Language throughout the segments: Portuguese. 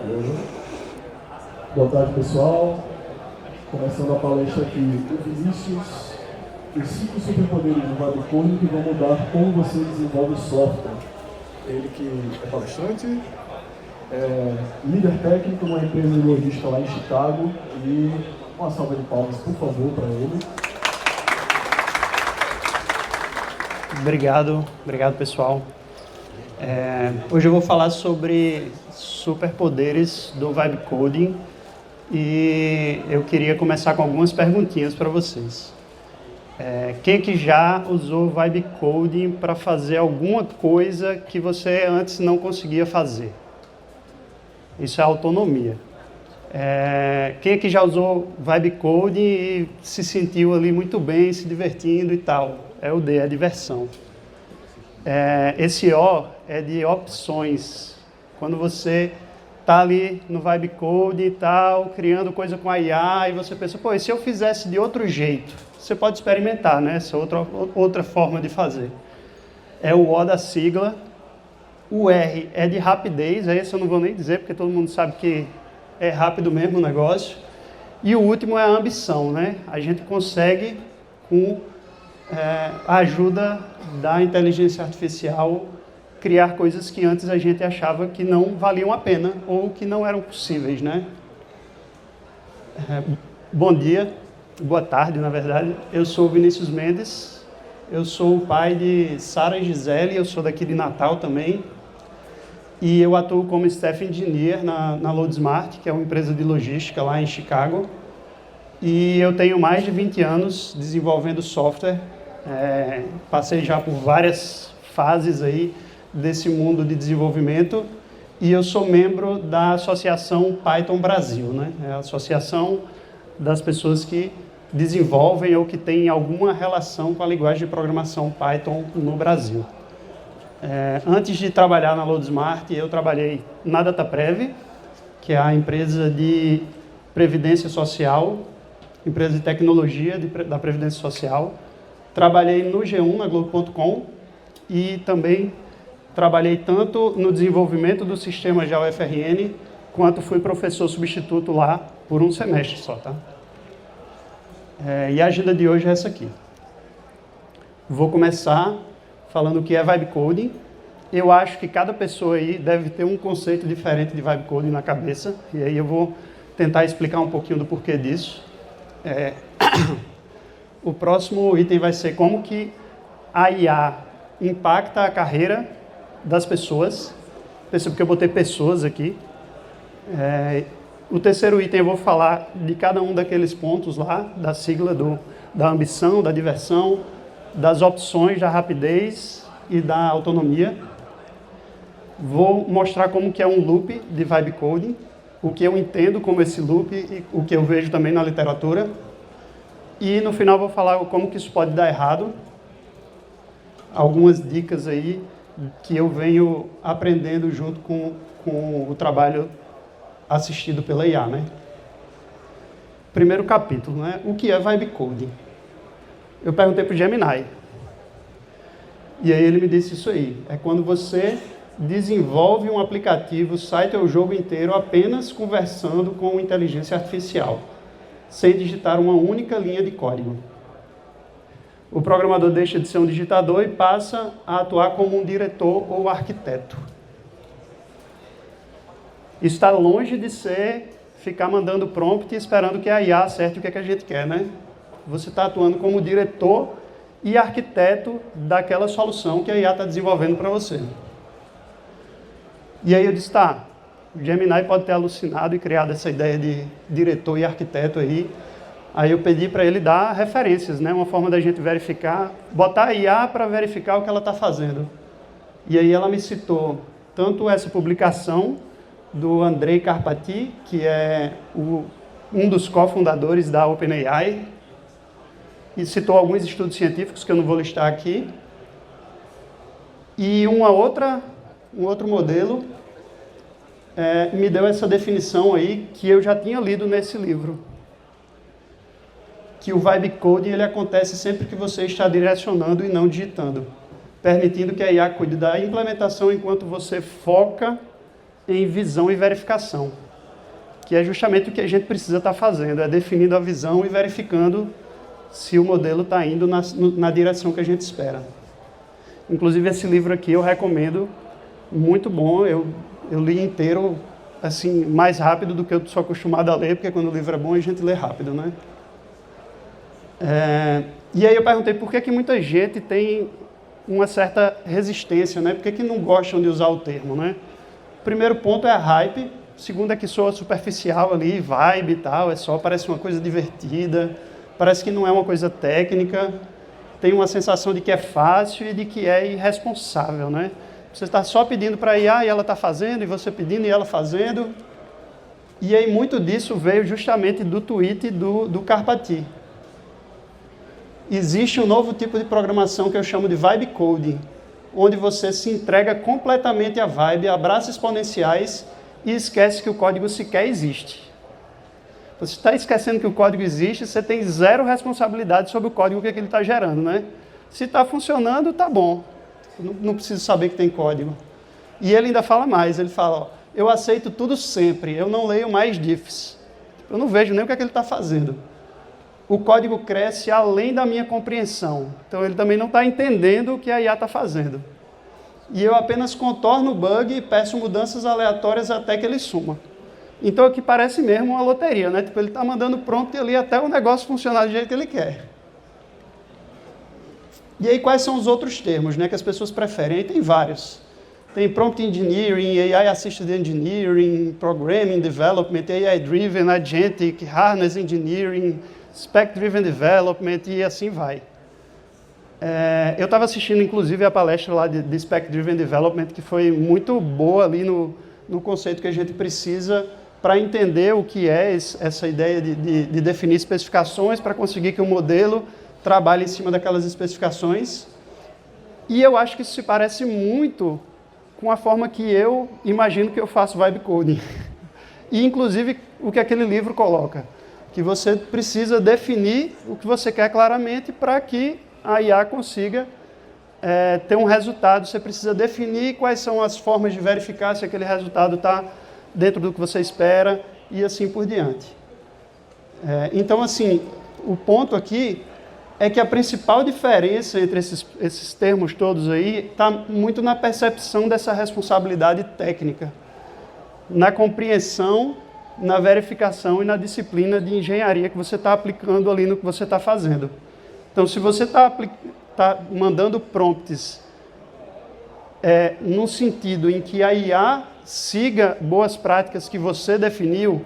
Beleza? Boa tarde, pessoal. Começando a palestra aqui, o Vinícius, os 5 superpoderes do Vibe Coding que vão mudar como você desenvolve software. Ele que é palestrante, líder técnico numa empresa de logística lá em Chicago, e uma salva de palmas, por favor, para ele. Obrigado pessoal. Hoje eu vou falar sobre superpoderes do Vibe Coding e eu queria começar com algumas perguntinhas para vocês. Quem que já usou o Vibe Coding para fazer alguma coisa que você antes não conseguia fazer? Isso é autonomia. Quem que já usou Vibe Coding e se sentiu ali muito bem, se divertindo e tal? É o D, é diversão. Esse O é de opções. Quando você está ali no Vibe Coding e tal, criando coisa com a IA, e você pensa, pô, e se eu fizesse de outro jeito? Você pode experimentar, né? Essa outra forma de fazer. É o O da sigla. O R é de rapidez, esse eu não vou nem dizer, porque todo mundo sabe que é rápido mesmo o negócio. E o último é a ambição, né? A gente consegue, com a ajuda da inteligência artificial, criar coisas que antes a gente achava que não valiam a pena ou que não eram possíveis, né? Bom dia, boa tarde, na verdade. Eu sou o Vinícius Mendes, eu sou o pai de Sara e Gisele, eu sou daqui de Natal também. E eu atuo como Staff Engineer na LoadSmart, que é uma empresa de logística lá em Chicago. E eu tenho mais de 20 anos desenvolvendo software. Passei já por várias fases aí desse mundo de desenvolvimento. E eu sou membro da Associação Python Brasil, né? É a associação das pessoas que desenvolvem ou que têm alguma relação com a linguagem de programação Python no Brasil. Antes de trabalhar na LoadSmart, eu trabalhei na DataPrev, que é a empresa de previdência social, empresa de tecnologia da previdência social. Trabalhei no G1, na Globo.com, e também trabalhei tanto no desenvolvimento do sistema de UFRN, quanto fui professor substituto lá por um semestre só, tá? E a agenda de hoje é essa aqui. Vou começar falando o que é Vibe Coding. Eu acho que cada pessoa aí deve ter um conceito diferente de Vibe Coding na cabeça, e aí eu vou tentar explicar um pouquinho do porquê disso. O próximo item vai ser como que a IA impacta a carreira das pessoas. Perceba que eu botei pessoas aqui. O terceiro item eu vou falar de cada um daqueles pontos lá, da sigla da ambição, da diversão, das opções, da rapidez e da autonomia. Vou mostrar como que é um loop de Vibe Coding, o que eu entendo como esse loop e o que eu vejo também na literatura. E no final vou falar como que isso pode dar errado. Algumas dicas aí que eu venho aprendendo junto com o trabalho assistido pela IA, né? Primeiro capítulo, né? O que é Vibe Coding? Eu perguntei para o Gemini. E aí ele me disse isso aí. É quando você desenvolve um aplicativo, site ou jogo inteiro apenas conversando com inteligência artificial, sem digitar uma única linha de código. O programador deixa de ser um digitador e passa a atuar como um diretor ou arquiteto. Isso está longe de ser ficar mandando prompt e esperando que a IA acerte o que a gente quer, né? Você está atuando como diretor e arquiteto daquela solução que a IA está desenvolvendo para você. E aí eu disse, tá, o Gemini pode ter alucinado e criado essa ideia de diretor e arquiteto aí. Aí eu pedi para ele dar referências, né? Uma forma da gente verificar, botar a IA para verificar o que ela está fazendo. E aí ela me citou tanto essa publicação do Andrei Karpathy, que é um dos cofundadores da OpenAI, e citou alguns estudos científicos que eu não vou listar aqui. E um outro modelo me deu essa definição aí que eu já tinha lido nesse livro. Que o Vibe Coding ele acontece sempre que você está direcionando e não digitando, permitindo que a IA cuide da implementação enquanto você foca em visão e verificação, que é justamente o que a gente precisa estar fazendo, é definindo a visão e verificando se o modelo está indo na direção que a gente espera. Inclusive, esse livro aqui eu recomendo, muito bom, eu li inteiro, assim, mais rápido do que eu sou acostumado a ler, porque quando o livro é bom a gente lê rápido, né? E aí eu perguntei por que muita gente tem uma certa resistência, né? Por que não gostam de usar o termo, né? O primeiro ponto é a hype, o segundo é que soa superficial ali, vibe e tal, parece uma coisa divertida, parece que não é uma coisa técnica, tem uma sensação de que é fácil e de que é irresponsável, né? Você está só pedindo para a IA e ela está fazendo, e você pedindo e ela fazendo. E aí muito disso veio justamente do tweet do Karpati. Existe um novo tipo de programação que eu chamo de vibe coding, onde você se entrega completamente à vibe, abraça exponenciais e esquece que o código sequer existe. Você está esquecendo que o código existe, você tem zero responsabilidade sobre o código que ele está gerando, né? Se está funcionando, está bom. Não preciso saber que tem código. E ele ainda fala mais, ele fala, ó, eu aceito tudo sempre, eu não leio mais diffs. Eu não vejo nem o que ele está fazendo. O código cresce além da minha compreensão. Então ele também não está entendendo o que a IA está fazendo. E eu apenas contorno o bug e peço mudanças aleatórias até que ele suma. Então aqui parece mesmo uma loteria, né? Tipo, ele está mandando prompt ali até o negócio funcionar do jeito que ele quer. E aí quais são os outros termos, né, que as pessoas preferem? Aí tem vários. Tem Prompt Engineering, AI Assisted Engineering, Programming Development, AI Driven, Agentic, Harness Engineering, Spec Driven Development e assim vai. Eu estava assistindo, inclusive, a palestra lá de Spec Driven Development, que foi muito boa ali no conceito que a gente precisa para entender o que é essa ideia de definir especificações para conseguir que o modelo trabalhe em cima daquelas especificações. E eu acho que isso se parece muito com a forma que eu imagino que eu faço vibe coding. E, inclusive, o que aquele livro coloca, que você precisa definir o que você quer claramente para que a IA consiga ter um resultado. Você precisa definir quais são as formas de verificar se aquele resultado está dentro do que você espera e assim por diante. Então, assim, o ponto aqui é que a principal diferença entre esses termos todos aí está muito na percepção dessa responsabilidade técnica, na compreensão, na verificação e na disciplina de engenharia que você está aplicando ali no que você está fazendo. Então, se você está mandando prompts num sentido em que a IA siga boas práticas que você definiu,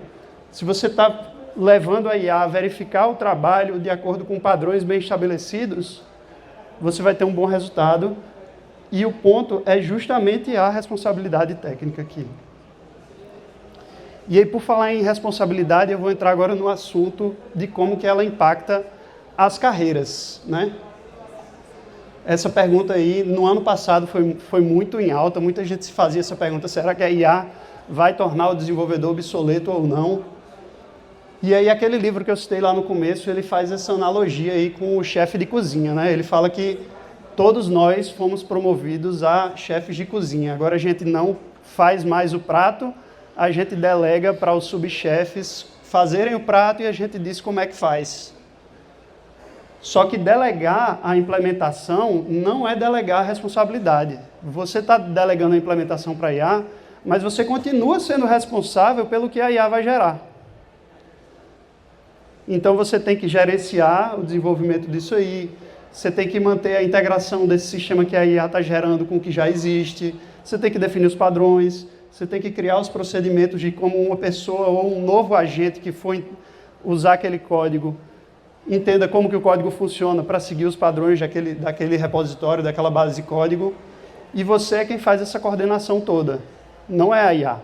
se você está levando a IA a verificar o trabalho de acordo com padrões bem estabelecidos, você vai ter um bom resultado. E o ponto é justamente a responsabilidade técnica aqui. E aí, por falar em responsabilidade, eu vou entrar agora no assunto de como que ela impacta as carreiras, né? Essa pergunta aí, no ano passado, foi muito em alta, muita gente se fazia essa pergunta, será que a IA vai tornar o desenvolvedor obsoleto ou não? E aí aquele livro que eu citei lá no começo, ele faz essa analogia aí com o chefe de cozinha, né? Ele fala que todos nós fomos promovidos a chefes de cozinha. Agora a gente não faz mais o prato, a gente delega para os subchefes fazerem o prato e a gente diz como é que faz. Só que delegar a implementação não é delegar a responsabilidade. Você está delegando a implementação para a IA, mas você continua sendo responsável pelo que a IA vai gerar. Então você tem que gerenciar o desenvolvimento disso aí, você tem que manter a integração desse sistema que a IA está gerando com o que já existe, você tem que definir os padrões, você tem que criar os procedimentos de como uma pessoa ou um novo agente que for usar aquele código entenda como que o código funciona para seguir os padrões daquele repositório, daquela base de código, e você é quem faz essa coordenação toda, não é a IA.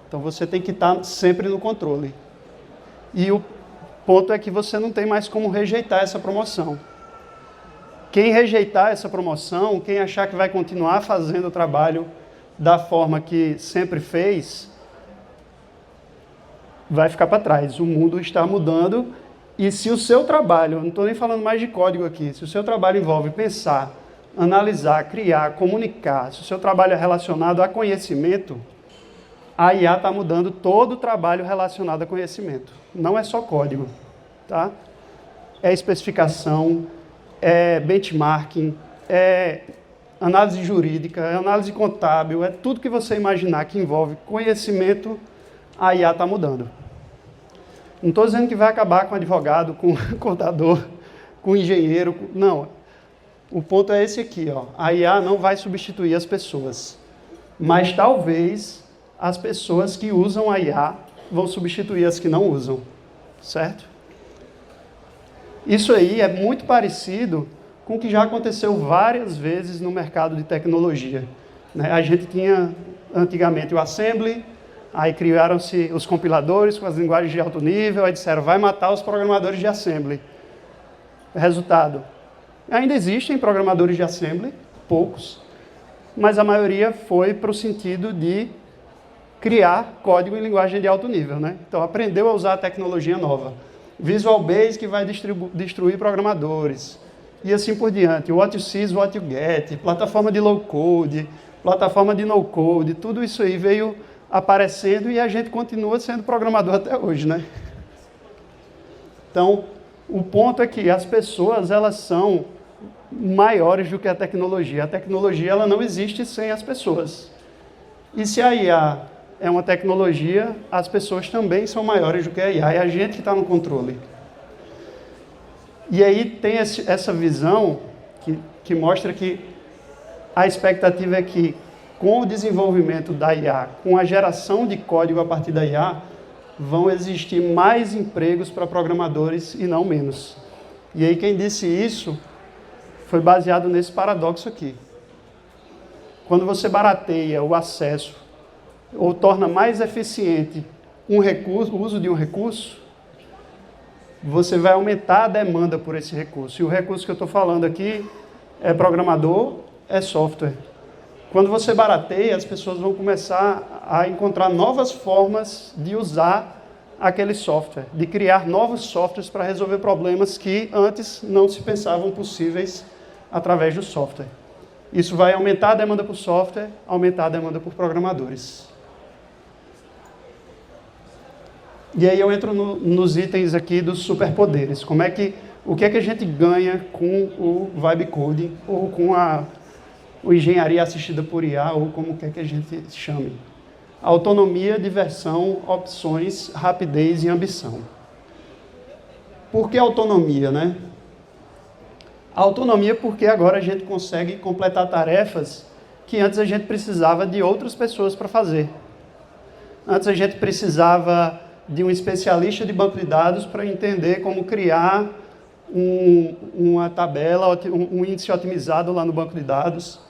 Então você tem que estar sempre no controle. E o ponto é que você não tem mais como rejeitar essa promoção. Quem rejeitar essa promoção, quem achar que vai continuar fazendo o trabalho da forma que sempre fez, vai ficar para trás. O mundo está mudando e se o seu trabalho, não estou nem falando mais de código aqui, se o seu trabalho envolve pensar, analisar, criar, comunicar, se o seu trabalho é relacionado a conhecimento, a IA está mudando todo o trabalho relacionado a conhecimento. Não é só código, tá? É especificação, é benchmarking, é análise jurídica, é análise contábil, é tudo que você imaginar que envolve conhecimento, a IA está mudando. Não estou dizendo que vai acabar com advogado, com contador, com engenheiro, não. O ponto é esse aqui, ó. A IA não vai substituir as pessoas, mas talvez as pessoas que usam a IA vão substituir as que não usam, certo? Isso aí é muito parecido com o que já aconteceu várias vezes no mercado de tecnologia, né? A gente tinha antigamente o Assembly, aí criaram-se os compiladores com as linguagens de alto nível, aí disseram, vai matar os programadores de Assembly. Resultado, ainda existem programadores de Assembly, poucos, mas a maioria foi para o sentido de criar código em linguagem de alto nível, né? Então, aprendeu a usar a tecnologia nova. Visual Basic vai destruir programadores, e assim por diante. What you see is what you get, plataforma de low-code, plataforma de no-code, tudo isso aí veio aparecendo e a gente continua sendo programador até hoje, né? Então, o ponto é que as pessoas, elas são maiores do que a tecnologia. A tecnologia, ela não existe sem as pessoas. E se a IA é uma tecnologia, as pessoas também são maiores do que a IA. É a gente que está no controle. E aí tem essa visão que mostra que a expectativa é que, com o desenvolvimento da IA, com a geração de código a partir da IA, vão existir mais empregos para programadores e não menos. E aí quem disse isso foi baseado nesse paradoxo aqui. Quando você barateia o acesso ou torna mais eficiente um recurso, o uso de um recurso, você vai aumentar a demanda por esse recurso. E o recurso que eu estou falando aqui é programador, é software. Quando você barateia, as pessoas vão começar a encontrar novas formas de usar aquele software, de criar novos softwares para resolver problemas que antes não se pensavam possíveis através do software. Isso vai aumentar a demanda por software, aumentar a demanda por programadores. E aí eu entro nos itens aqui dos superpoderes. O que é que a gente ganha com o Vibe Coding ou com o engenharia assistida por IA, ou como quer que a gente chame. Autonomia, diversão, opções, rapidez e ambição. Por que autonomia, né? Autonomia porque agora a gente consegue completar tarefas que antes a gente precisava de outras pessoas para fazer. Antes a gente precisava de um especialista de banco de dados para entender como criar uma tabela, um índice otimizado lá no banco de dados.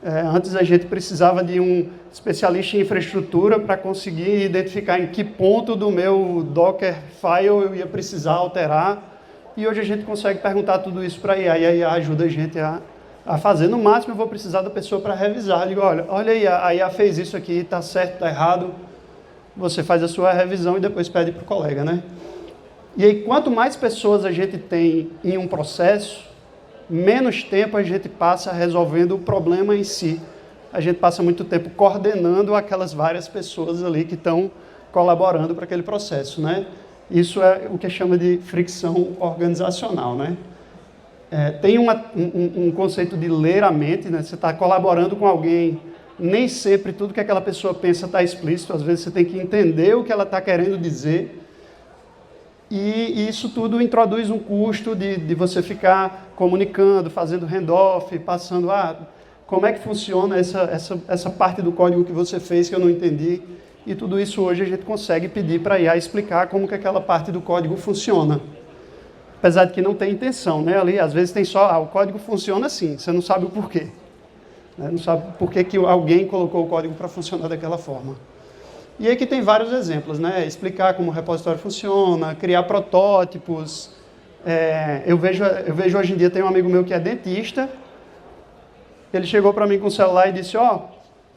Antes a gente precisava de um especialista em infraestrutura para conseguir identificar em que ponto do meu Dockerfile eu ia precisar alterar. E hoje a gente consegue perguntar tudo isso para a IA, e a IA ajuda a gente a fazer. No máximo eu vou precisar da pessoa para revisar. Eu digo, olha aí, a IA fez isso aqui, está certo, está errado. Você faz a sua revisão e depois pede para o colega, né? E aí, quanto mais pessoas a gente tem em um processo, menos tempo a gente passa resolvendo o problema em si. A gente passa muito tempo coordenando aquelas várias pessoas ali que estão colaborando para aquele processo, né? Isso é o que chama de fricção organizacional, né? Tem um conceito de ler a mente, né? Você está colaborando com alguém, nem sempre tudo que aquela pessoa pensa está explícito, às vezes você tem que entender o que ela está querendo dizer. E isso tudo introduz um custo de você ficar comunicando, fazendo handoff, passando, como é que funciona essa parte do código que você fez que eu não entendi. E tudo isso hoje a gente consegue pedir para a IA explicar como que aquela parte do código funciona. Apesar de que não tem intenção, né? Ali, às vezes tem só, o código funciona assim, você não sabe o porquê. Né? Não sabe por que alguém colocou o código para funcionar daquela forma. E aqui tem vários exemplos, né? Explicar como o repositório funciona, criar protótipos. Eu vejo hoje em dia, tem um amigo meu que é dentista, ele chegou para mim com o celular e disse,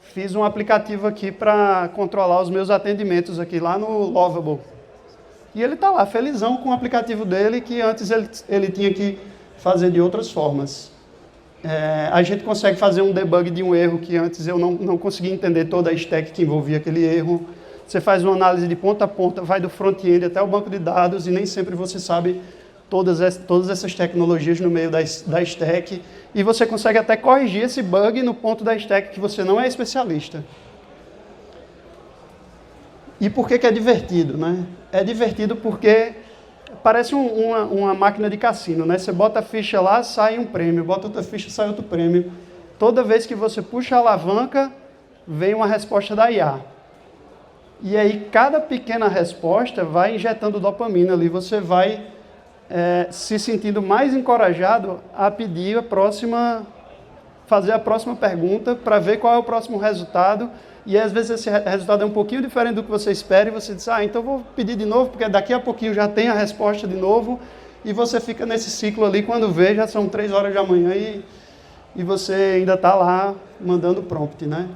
fiz um aplicativo aqui para controlar os meus atendimentos aqui lá no Lovable. E ele está lá, felizão com o aplicativo dele, que antes ele tinha que fazer de outras formas. A gente consegue fazer um debug de um erro que antes eu não conseguia entender toda a stack que envolvia aquele erro. Você faz uma análise de ponta a ponta, vai do front-end até o banco de dados e nem sempre você sabe todas essas tecnologias no meio da stack. E você consegue até corrigir esse bug no ponto da stack que você não é especialista. E por que é divertido, né? É divertido porque parece uma máquina de cassino, né? Você bota a ficha lá, sai um prêmio, bota outra ficha, sai outro prêmio. Toda vez que você puxa a alavanca, vem uma resposta da IA. E aí, cada pequena resposta vai injetando dopamina ali, você vai se sentindo mais encorajado a pedir fazer a próxima pergunta para ver qual é o próximo resultado. E às vezes esse resultado é um pouquinho diferente do que você espera e você diz, então vou pedir de novo, porque daqui a pouquinho já tem a resposta de novo. E você fica nesse ciclo ali, quando vê, já são 3 horas da manhã e você ainda está lá mandando prompt, né?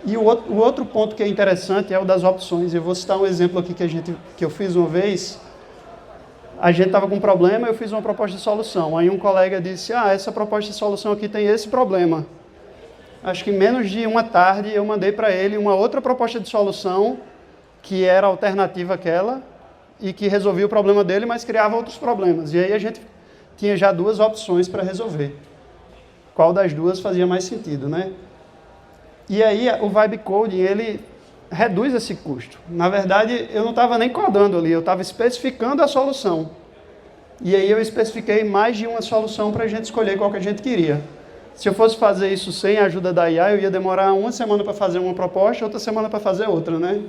E o outro ponto que é interessante é o das opções. Eu vou citar um exemplo aqui que eu fiz uma vez. A gente estava com um problema, eu fiz uma proposta de solução. Aí um colega disse, essa proposta de solução aqui tem esse problema. Acho que em menos de uma tarde eu mandei para ele uma outra proposta de solução que era alternativa àquela e que resolvia o problema dele, mas criava outros problemas. E aí a gente tinha já 2 opções para resolver. Qual das 2 fazia mais sentido, né? E aí o Vibe Coding, ele reduz esse custo. Na verdade, eu não estava nem codando ali, eu estava especificando a solução. E aí eu especifiquei mais de uma solução para a gente escolher qual que a gente queria. Se eu fosse fazer isso sem a ajuda da IA, eu ia demorar 1 semana para fazer uma proposta, outra semana para fazer outra, né?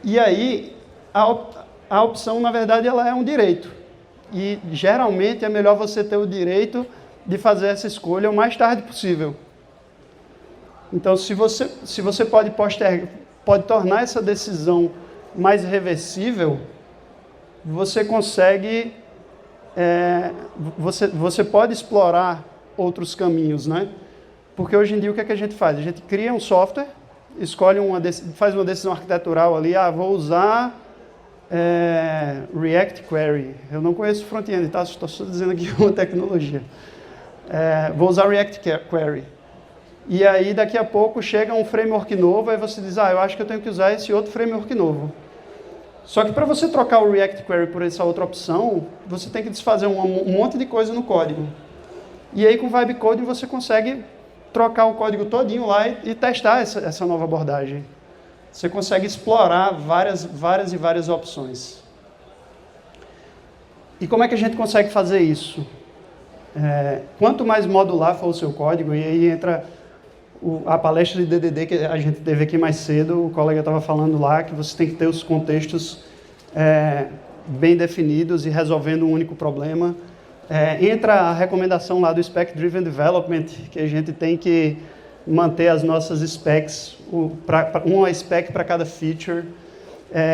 E aí, a opção, na verdade, ela é um direito. E, geralmente, é melhor você ter o direito de fazer essa escolha o mais tarde possível. Então, se você pode tornar essa decisão mais reversível, você consegue... você pode explorar outros caminhos, né? Porque hoje em dia o que é que a gente faz? A gente cria um software, faz uma decisão arquitetural ali, vou usar React Query. Eu não conheço front-end, tá? Estou só dizendo aqui uma tecnologia. Vou usar React Query. E aí daqui a pouco chega um framework novo, aí você diz, eu acho que eu tenho que usar esse outro framework novo. Só que para você trocar o React Query por essa outra opção, você tem que desfazer um monte de coisa no código. E aí com o Vibe Coding você consegue trocar o código todinho lá e testar essa nova abordagem. Você consegue explorar várias opções. E como é que a gente consegue fazer isso? Quanto mais modular for o seu código, e aí entra a palestra de DDD que a gente teve aqui mais cedo, o colega estava falando lá que você tem que ter os contextos bem definidos e resolvendo um único problema. Entra a recomendação lá do Spec Driven Development, que a gente tem que manter as nossas specs, uma spec para cada feature.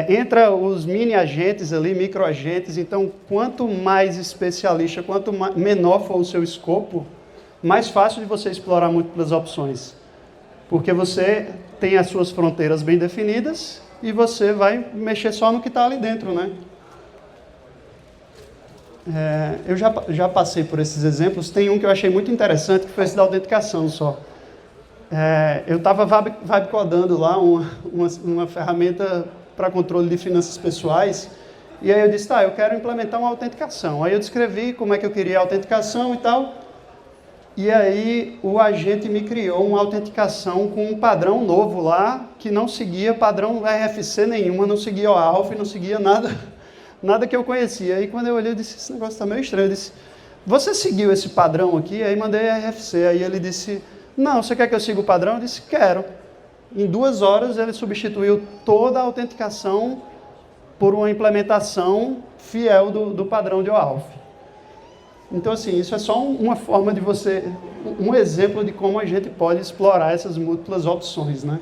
Entra os mini agentes ali, micro agentes. Então, quanto mais especialista, quanto menor for o seu escopo, mais fácil de você explorar múltiplas opções. Porque você tem as suas fronteiras bem definidas e você vai mexer só no que está ali dentro, né? Eu já passei por esses exemplos. Tem um que eu achei muito interessante, que foi esse da autenticação só. Eu estava codando lá uma ferramenta para controle de finanças pessoais, e aí eu disse, eu quero implementar uma autenticação. Aí eu descrevi como é que eu queria a autenticação e tal, e aí o agente me criou uma autenticação com um padrão novo lá, que não seguia padrão RFC nenhuma, não seguia OAuth, não seguia nada que eu conhecia. Aí quando eu olhei, eu disse, esse negócio está meio estranho. Eu disse, você seguiu esse padrão aqui? Aí mandei RFC. Aí ele disse, não, você quer que eu siga o padrão? Eu disse, quero. Em 2 horas ele substituiu toda a autenticação por uma implementação fiel do padrão de OAuth. Então, assim, isso é só uma forma de um exemplo de como a gente pode explorar essas múltiplas opções, né?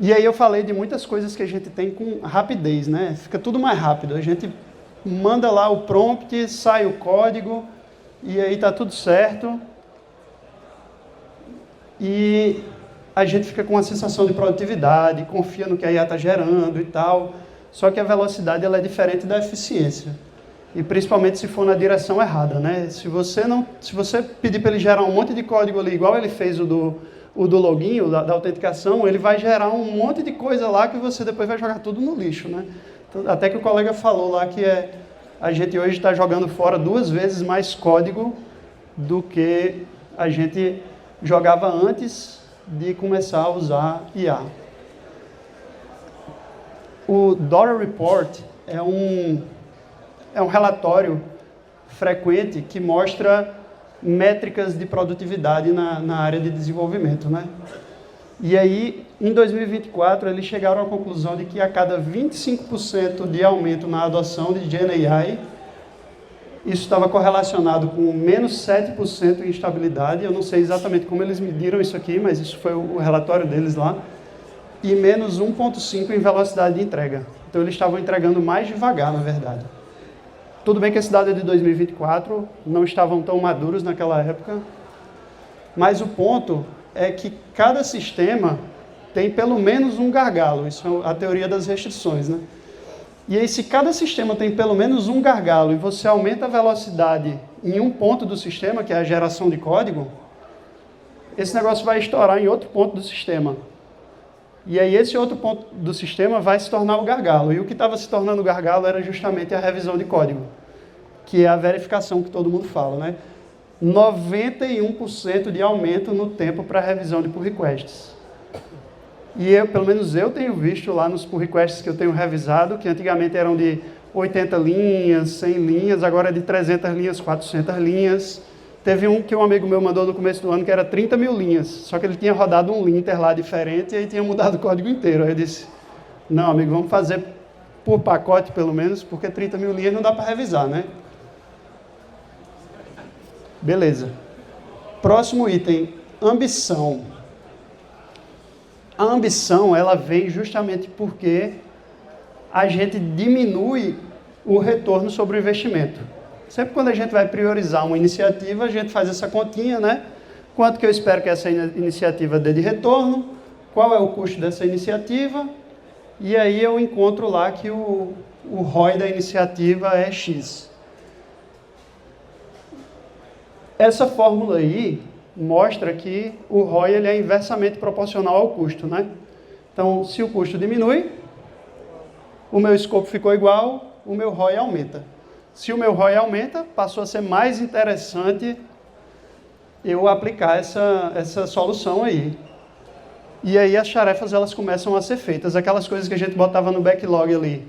E aí eu falei de muitas coisas que a gente tem com rapidez, né? Fica tudo mais rápido. A gente manda lá o prompt, sai o código, e aí está tudo certo. E a gente fica com uma sensação de produtividade, confia no que a IA está gerando e tal. Só que a velocidade ela é diferente da eficiência. e principalmente se for na direção errada, né? Se você pedir para ele gerar um monte de código ali, igual ele fez o do login, da autenticação, ele vai gerar um monte de coisa lá que você depois vai jogar tudo no lixo, né? Então, até que o colega falou lá que a gente hoje está jogando fora 2 vezes mais código do que a gente jogava antes de começar a usar IA. O DORA Report é um relatório frequente que mostra métricas de produtividade na área de desenvolvimento, né? E aí, em 2024, eles chegaram à conclusão de que a cada 25% de aumento na adoção de Gen AI, isso estava correlacionado com menos 7% em instabilidade. Eu não sei exatamente como eles mediram isso aqui, mas isso foi o relatório deles lá. E menos 1,5% em velocidade de entrega. Então, eles estavam entregando mais devagar, na verdade. Tudo bem que esse dado é de 2024, não estavam tão maduros naquela época, mas o ponto é que cada sistema tem pelo menos um gargalo. Isso é a teoria das restrições, né? E aí, se cada sistema tem pelo menos um gargalo e você aumenta a velocidade em um ponto do sistema, que é a geração de código, esse negócio vai estourar em outro ponto do sistema. E aí esse outro ponto do sistema vai se tornar o gargalo. E o que estava se tornando o gargalo era justamente a revisão de código, que é a verificação que todo mundo fala, né? 91% de aumento no tempo para revisão de pull requests. E pelo menos eu tenho visto lá nos pull requests que eu tenho revisado, que antigamente eram de 80 linhas, 100 linhas, agora é de 300 linhas, 400 linhas. Teve um que um amigo meu mandou no começo do ano que era 30 mil linhas, só que ele tinha rodado um linter lá diferente e aí tinha mudado o código inteiro. Aí eu disse, não, amigo, vamos fazer por pacote pelo menos, porque 30 mil linhas não dá para revisar, né? Beleza. Próximo item, ambição. A ambição, ela vem justamente porque a gente diminui o retorno sobre o investimento. Sempre quando a gente vai priorizar uma iniciativa, a gente faz essa continha, né? Quanto que eu espero que essa iniciativa dê de retorno, qual é o custo dessa iniciativa, e aí eu encontro lá que o ROI da iniciativa é X. Essa fórmula aí mostra que o ROI ele é inversamente proporcional ao custo, né? Então, se o custo diminui, o meu escopo ficou igual, o meu ROI aumenta. Se o meu ROI aumenta, passou a ser mais interessante eu aplicar essa solução aí. E aí as tarefas elas começam a ser feitas. Aquelas coisas que a gente botava no backlog ali.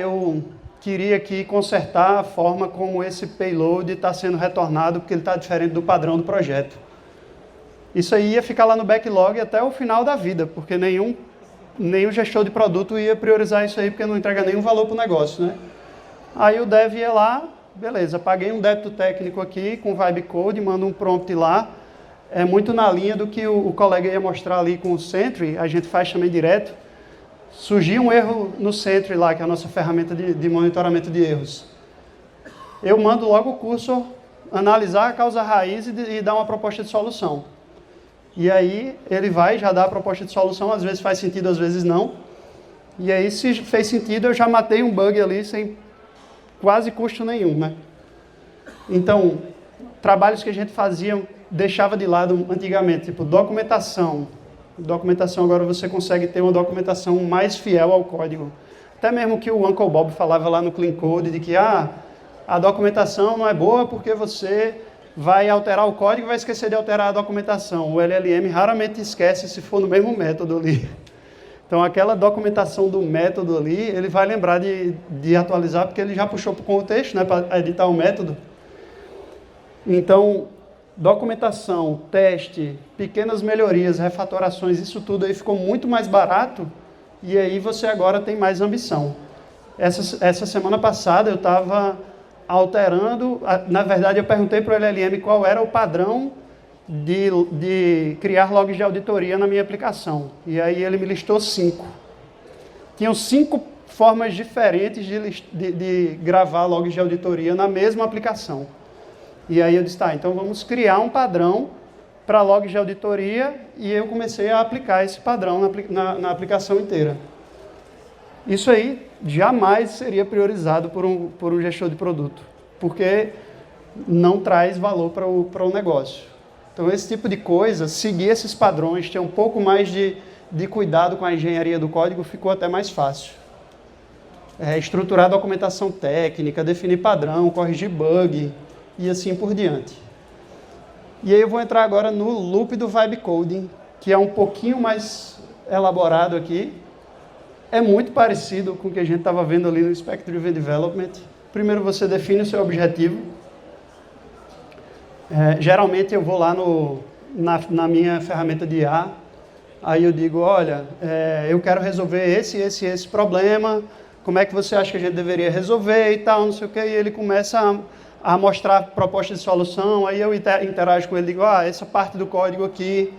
Eu queria aqui consertar a forma como esse payload está sendo retornado, porque ele está diferente do padrão do projeto. Isso aí ia ficar lá no backlog até o final da vida, porque nenhum gestor de produto ia priorizar isso aí, porque não entrega nenhum valor para o negócio, né? Aí o dev ia lá, beleza, paguei um débito técnico aqui com Vibe Code, mando um prompt lá. É muito na linha do que o colega ia mostrar ali com o Sentry, a gente faz também direto. Surgiu um erro no Sentry lá, que é a nossa ferramenta de monitoramento de erros. Eu mando logo o cursor analisar a causa raiz e dar uma proposta de solução. E aí ele vai, já dá a proposta de solução, às vezes faz sentido, às vezes não. E aí se fez sentido, eu já matei um bug ali sem quase custo nenhum, né? Então, trabalhos que a gente fazia, deixava de lado antigamente, tipo documentação. Documentação, agora você consegue ter uma documentação mais fiel ao código. Até mesmo que o Uncle Bob falava lá no Clean Code, de que a documentação não é boa porque você vai alterar o código e vai esquecer de alterar a documentação. O LLM raramente esquece se for no mesmo método ali. Então, aquela documentação do método ali, ele vai lembrar de atualizar, porque ele já puxou para o contexto, né, para editar o método. Então, documentação, teste, pequenas melhorias, refatorações, isso tudo aí ficou muito mais barato, e aí você agora tem mais ambição. Essa semana passada eu estava alterando, na verdade eu perguntei para o LLM qual era o padrão de criar logs de auditoria na minha aplicação. E aí ele me listou 5. Tinham 5 formas diferentes de gravar logs de auditoria na mesma aplicação. E aí eu disse, tá, então vamos criar um padrão para logs de auditoria, e eu comecei a aplicar esse padrão na aplicação inteira. Isso aí jamais seria priorizado por um gestor de produto, porque não traz valor para o negócio. Então, esse tipo de coisa, seguir esses padrões, ter um pouco mais de cuidado com a engenharia do código, ficou até mais fácil. Estruturar documentação técnica, definir padrão, corrigir bug e assim por diante. E aí eu vou entrar agora no loop do Vibe Coding, que é um pouquinho mais elaborado aqui. É muito parecido com o que a gente estava vendo ali no Spec Driven Development. Primeiro você define o seu objetivo. Geralmente eu vou lá na minha ferramenta de IA, aí eu digo, olha, eu quero resolver esse problema, como é que você acha que a gente deveria resolver e tal, não sei o que, e ele começa a mostrar propostas de solução, aí eu interajo com ele e digo, essa parte do código aqui,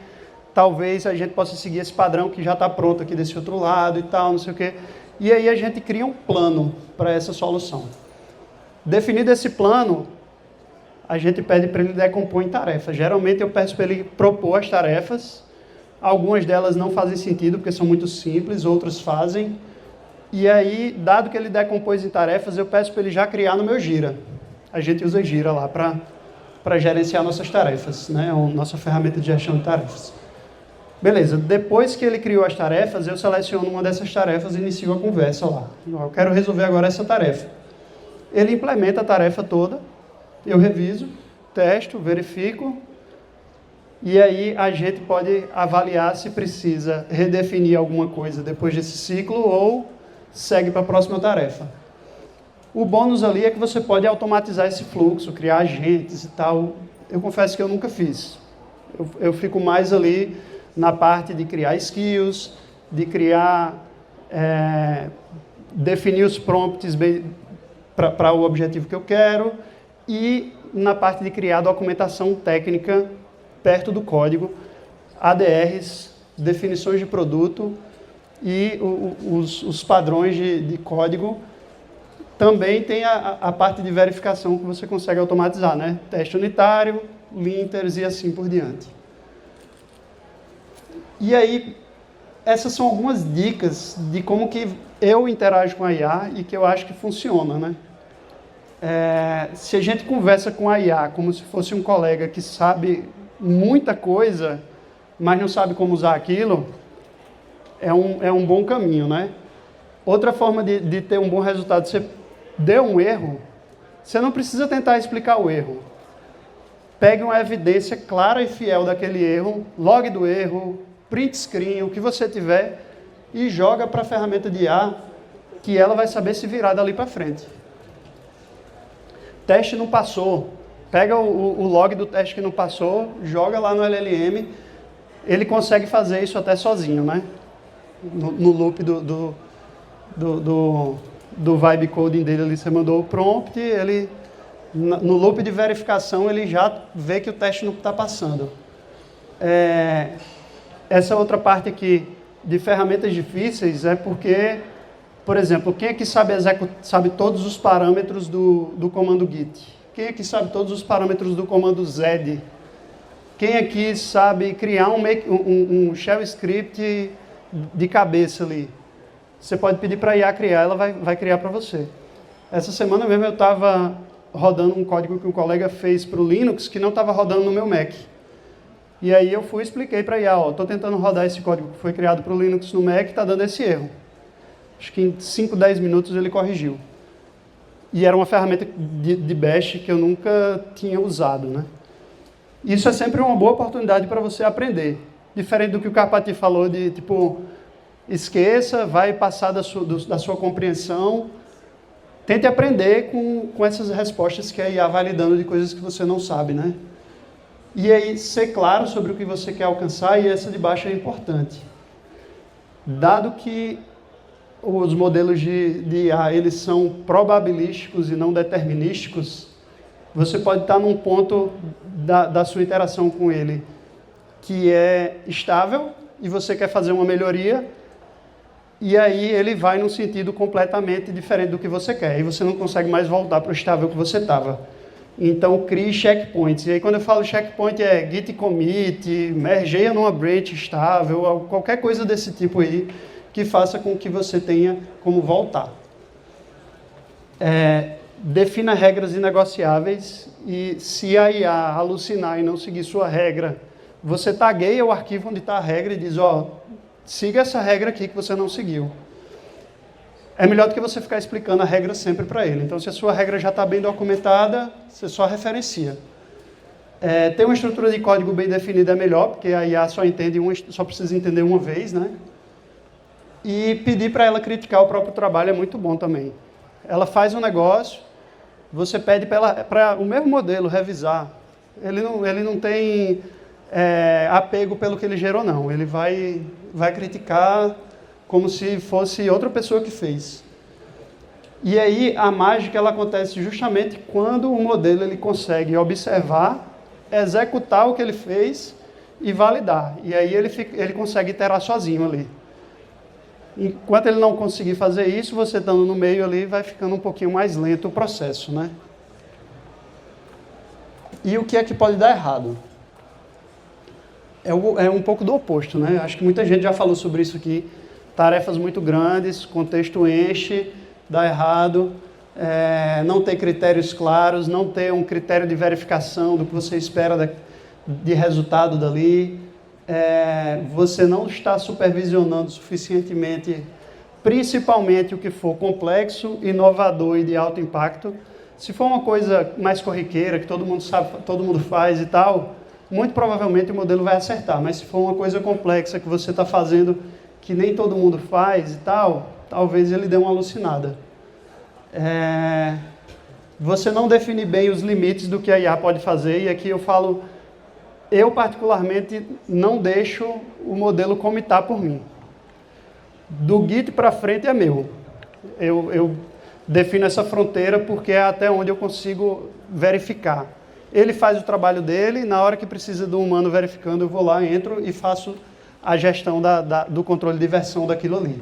talvez a gente possa seguir esse padrão que já está pronto aqui desse outro lado e tal, não sei o que, e aí a gente cria um plano para essa solução. Definido esse plano, a gente pede para ele decompor em tarefas. Geralmente eu peço para ele propor as tarefas, algumas delas não fazem sentido porque são muito simples, outras fazem, e aí, dado que ele decompôs em tarefas, eu peço para ele já criar no meu Gira. A gente usa Gira lá para gerenciar nossas tarefas, né? Nossa ferramenta de gestão de tarefas. Beleza, depois que ele criou as tarefas, eu seleciono uma dessas tarefas e inicio a conversa lá. Eu quero resolver agora essa tarefa. Ele implementa a tarefa toda, eu reviso, testo, verifico, e aí a gente pode avaliar se precisa redefinir alguma coisa depois desse ciclo ou segue para a próxima tarefa. O bônus ali é que você pode automatizar esse fluxo, criar agentes e tal. Eu confesso que eu nunca fiz. Eu fico mais ali na parte de criar skills, de criar, definir os prompts para o objetivo que eu quero e na parte de criar documentação técnica perto do código, ADRs, definições de produto e os padrões de código. Também tem a parte de verificação que você consegue automatizar, né? Teste unitário, linters e assim por diante. E aí, essas são algumas dicas de como que eu interajo com a IA e que eu acho que funciona, né? Se a gente conversa com a IA como se fosse um colega que sabe muita coisa, mas não sabe como usar aquilo, é um bom caminho, né? Outra forma de ter um bom resultado, você deu um erro, você não precisa tentar explicar o erro. Pegue uma evidência clara e fiel daquele erro, log do erro, print screen, o que você tiver, e joga para a ferramenta de IA, que ela vai saber se virar dali para frente. Teste não passou, pega o log do teste que não passou, joga lá no LLM, ele consegue fazer isso até sozinho, né? No loop do Vibe Coding dele ali, você mandou o prompt, ele, no loop de verificação, ele já vê que o teste não está passando. Essa outra parte aqui de ferramentas difíceis é porque, por exemplo, quem aqui sabe todos os parâmetros do comando git? Quem aqui sabe todos os parâmetros do comando Z? Quem aqui sabe criar um shell script de cabeça ali? Você pode pedir para a IA criar, ela vai criar para você. Essa semana mesmo eu estava rodando um código que um colega fez para o Linux que não estava rodando no meu Mac. E aí eu fui e expliquei para a IA, estou tentando rodar esse código que foi criado para o Linux no Mac e está dando esse erro. Acho que em 5, 10 minutos ele corrigiu. E era uma ferramenta de bash que eu nunca tinha usado, né? Isso é sempre uma boa oportunidade para você aprender. Diferente do que o Carpati falou de, tipo, esqueça, vai passar da sua compreensão. Tente aprender com essas respostas que a IA vai lhe dando de coisas que você não sabe, né? E aí, ser claro sobre o que você quer alcançar, e essa de baixo é importante. Dado que os modelos de IA, eles são probabilísticos e não determinísticos, você pode estar num ponto da sua interação com ele que é estável e você quer fazer uma melhoria, e aí ele vai num sentido completamente diferente do que você quer, e você não consegue mais voltar para o estável que você estava. Então, crie checkpoints. E aí, quando eu falo checkpoint, é git commit, mergeia numa branch estável, qualquer coisa desse tipo aí, que faça com que você tenha como voltar. Defina regras inegociáveis e se a IA alucinar e não seguir sua regra, você tagueia o arquivo onde está a regra e diz, siga essa regra aqui que você não seguiu. É melhor do que você ficar explicando a regra sempre para ele. Então, se a sua regra já está bem documentada, você só referencia. Ter uma estrutura de código bem definida é melhor, porque a IA só precisa entender uma vez, né? E pedir para ela criticar o próprio trabalho é muito bom também. Ela faz um negócio, você pede para o mesmo modelo revisar. Ele não tem apego pelo que ele gerou, não. Ele vai criticar como se fosse outra pessoa que fez. E aí a mágica ela acontece justamente quando o modelo ele consegue observar, executar o que ele fez e validar. E aí ele consegue iterar sozinho ali. Enquanto ele não conseguir fazer isso, você estando no meio ali, vai ficando um pouquinho mais lento o processo, né? E o que é que pode dar errado? É um pouco do oposto, né? Acho que muita gente já falou sobre isso aqui. Tarefas muito grandes, contexto enche, dá errado, não ter critérios claros, não ter um critério de verificação do que você espera de resultado dali, você não está supervisionando suficientemente, principalmente o que for complexo, inovador e de alto impacto. Se for uma coisa mais corriqueira, que todo mundo sabe, todo mundo faz e tal, muito provavelmente o modelo vai acertar, mas se for uma coisa complexa que você está fazendo que nem todo mundo faz e tal, talvez ele dê uma alucinada. Você não definir bem os limites do que a IA pode fazer, e aqui eu particularmente não deixo o modelo comitar por mim. Do Git para frente é meu. Eu defino essa fronteira porque é até onde eu consigo verificar. Ele faz o trabalho dele, na hora que precisa do humano verificando, eu vou lá, entro e faço a gestão do controle de versão daquilo ali.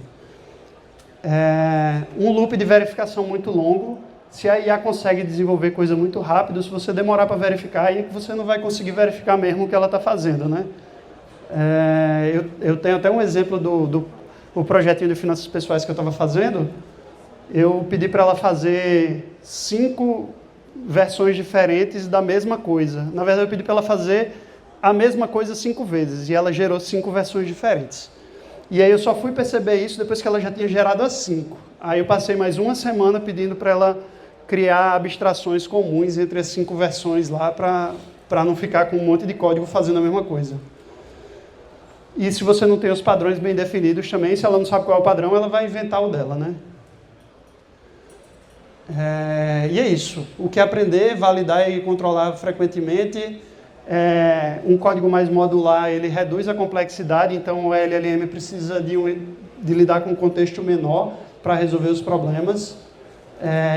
Um loop de verificação muito longo. Se a IA consegue desenvolver coisa muito rápido, se você demorar para verificar, aí você não vai conseguir verificar mesmo o que ela está fazendo, né? Eu tenho até um exemplo do projetinho de finanças pessoais que eu estava fazendo. Eu pedi para ela fazer 5 versões diferentes da mesma coisa. Na verdade, eu pedi para ela fazer a mesma coisa 5 vezes, e ela gerou 5 versões diferentes. E aí eu só fui perceber isso depois que ela já tinha gerado as 5. Aí eu passei mais uma semana pedindo para ela criar abstrações comuns entre as 5 versões lá, para não ficar com um monte de código fazendo a mesma coisa. E se você não tem os padrões bem definidos também, se ela não sabe qual é o padrão, ela vai inventar o dela, né? E é isso. O que aprender, validar e controlar frequentemente. Um código mais modular, ele reduz a complexidade, então o LLM precisa de lidar com um contexto menor para resolver os problemas,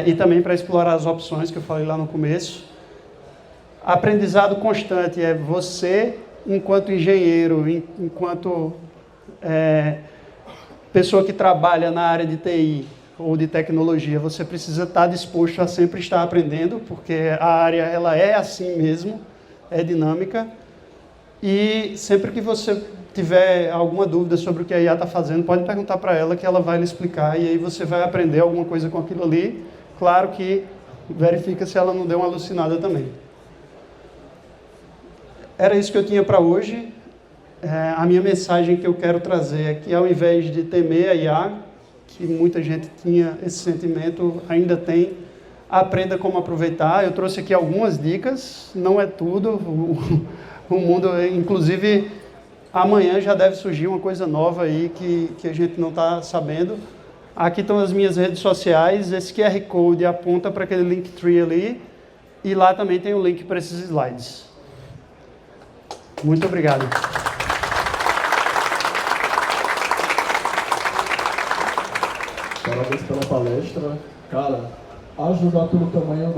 e também para explorar as opções que eu falei lá no começo. Aprendizado constante é você, enquanto engenheiro, enquanto pessoa que trabalha na área de TI ou de tecnologia, você precisa estar disposto a sempre estar aprendendo, porque a área ela é assim mesmo, é dinâmica, e sempre que você tiver alguma dúvida sobre o que a IA está fazendo, pode perguntar para ela que ela vai lhe explicar, e aí você vai aprender alguma coisa com aquilo ali. Claro que verifica se ela não deu uma alucinada também. Era isso que eu tinha para hoje. A minha mensagem que eu quero trazer é que, ao invés de temer a IA, que muita gente tinha esse sentimento, ainda tem, aprenda como aproveitar. Eu trouxe aqui algumas dicas, não é tudo. O mundo, inclusive, amanhã já deve surgir uma coisa nova aí que a gente não está sabendo. Aqui estão as minhas redes sociais, esse QR Code aponta para aquele Linktree ali, e lá também tem o link para esses slides. Muito obrigado. Parabéns pela palestra. Cara, a julgar pelo tamanho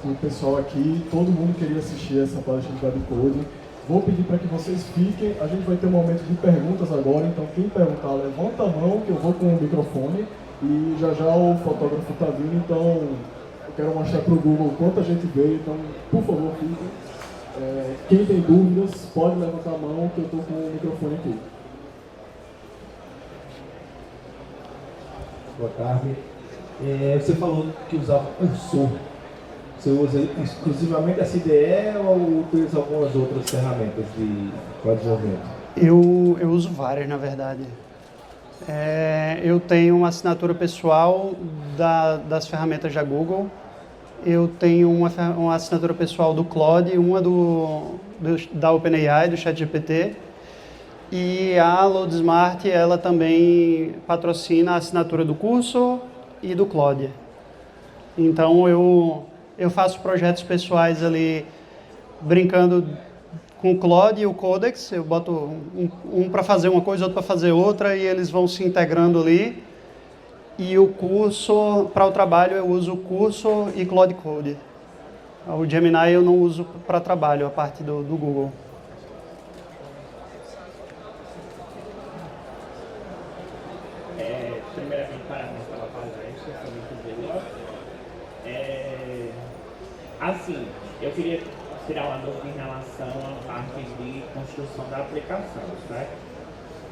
do pessoal aqui, todo mundo queria assistir essa palestra de Webcode. Vou pedir para que vocês fiquem, a gente vai ter um momento de perguntas agora, então quem perguntar, levanta a mão que eu vou com o microfone, e já já o fotógrafo está vindo, então eu quero mostrar para o Google quanta gente veio, então por favor fiquem. Quem tem dúvidas pode levantar a mão que eu estou com o microfone aqui. boa tarde. Você falou que usava Cursor. Você usa exclusivamente a CDE ou utiliza algumas outras ferramentas para desenvolvimento? Eu uso várias, na verdade. Eu tenho uma assinatura pessoal das ferramentas da Google. Eu tenho uma assinatura pessoal do Claude, uma da OpenAI, do ChatGPT. E a LoadSmart, ela também patrocina a assinatura do Cursor e do Claude. Então, eu faço projetos pessoais ali, brincando com o Claude e o Codex. Eu boto um para fazer uma coisa, outro para fazer outra, e eles vão se integrando ali. E o Cursor, para o trabalho, eu uso o Cursor e Claude Code. O Gemini eu não uso para trabalho, a parte do Google. Primeiramente, parabéns pela palestra, foi muito boa. Assim, eu queria tirar uma dúvida em relação à parte de construção da aplicação, certo?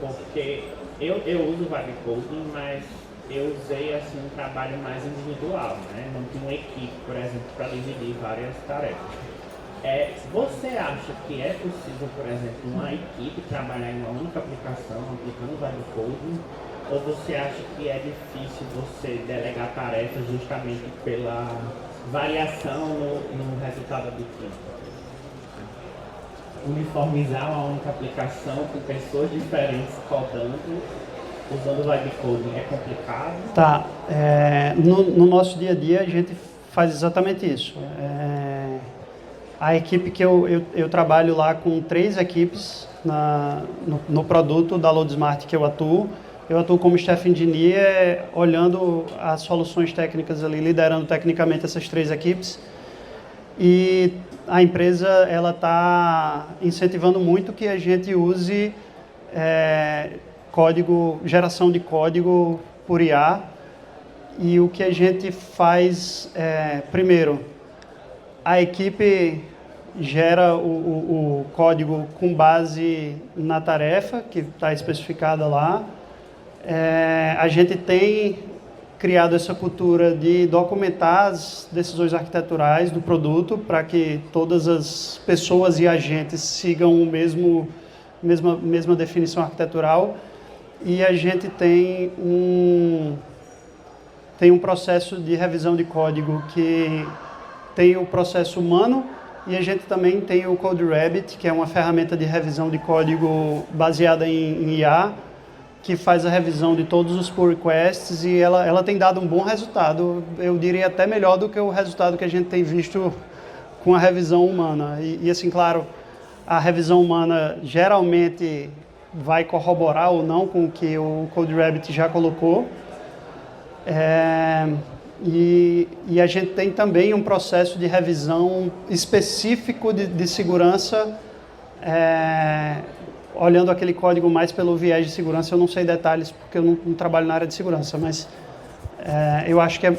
Porque eu uso o Vibe Coding, mas eu usei assim, um trabalho mais individual, né? Não tinha uma equipe, por exemplo, para dividir várias tarefas. Você acha que é possível, por exemplo, uma equipe trabalhar em uma única aplicação, aplicando o Vibe Coding? Ou você acha que é difícil você delegar tarefas justamente pela variação no resultado do time? Uniformizar uma única aplicação com pessoas diferentes codando, usando o Vibe Coding, é complicado? Tá. No nosso dia a dia, a gente faz exatamente isso. A equipe que eu trabalho lá com 3 equipes no produto da LoadSmart que eu atuo. Eu atuo como Staff Engineer, olhando as soluções técnicas ali, liderando tecnicamente essas 3 equipes. E a empresa ela está incentivando muito que a gente use geração de código por IA. E o que a gente faz primeiro, a equipe gera o código com base na tarefa que está especificada lá. A gente tem criado essa cultura de documentar as decisões arquiteturais do produto para que todas as pessoas e agentes sigam mesma definição arquitetural. E a gente tem um processo de revisão de código que tem o processo humano, e a gente também tem o CodeRabbit, que é uma ferramenta de revisão de código baseada em IA, que faz a revisão de todos os pull requests, e ela tem dado um bom resultado, eu diria até melhor do que o resultado que a gente tem visto com a revisão humana. E assim, claro, a revisão humana geralmente vai corroborar ou não com o que o CodeRabbit já colocou. E a gente tem também um processo de revisão específico de segurança, olhando aquele código mais pelo viés de segurança. Eu não sei detalhes porque eu não trabalho na área de segurança, mas eu acho que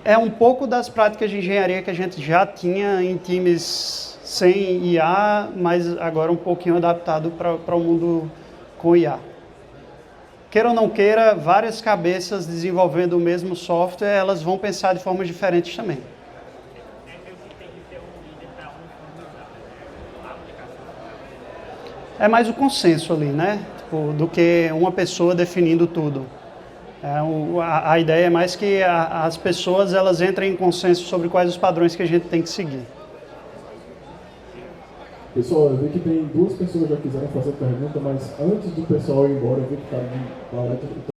é um pouco das práticas de engenharia que a gente já tinha em times sem IA, mas agora um pouquinho adaptado para o mundo com IA. Queira ou não queira, várias cabeças desenvolvendo o mesmo software, elas vão pensar de formas diferentes também. É mais o consenso ali, né? Do que uma pessoa definindo tudo. A ideia é mais que as pessoas elas entrem em consenso sobre quais os padrões que a gente tem que seguir. Pessoal, eu vi que tem 2 pessoas que já quiseram fazer pergunta, mas antes do pessoal ir embora, eu vi que está de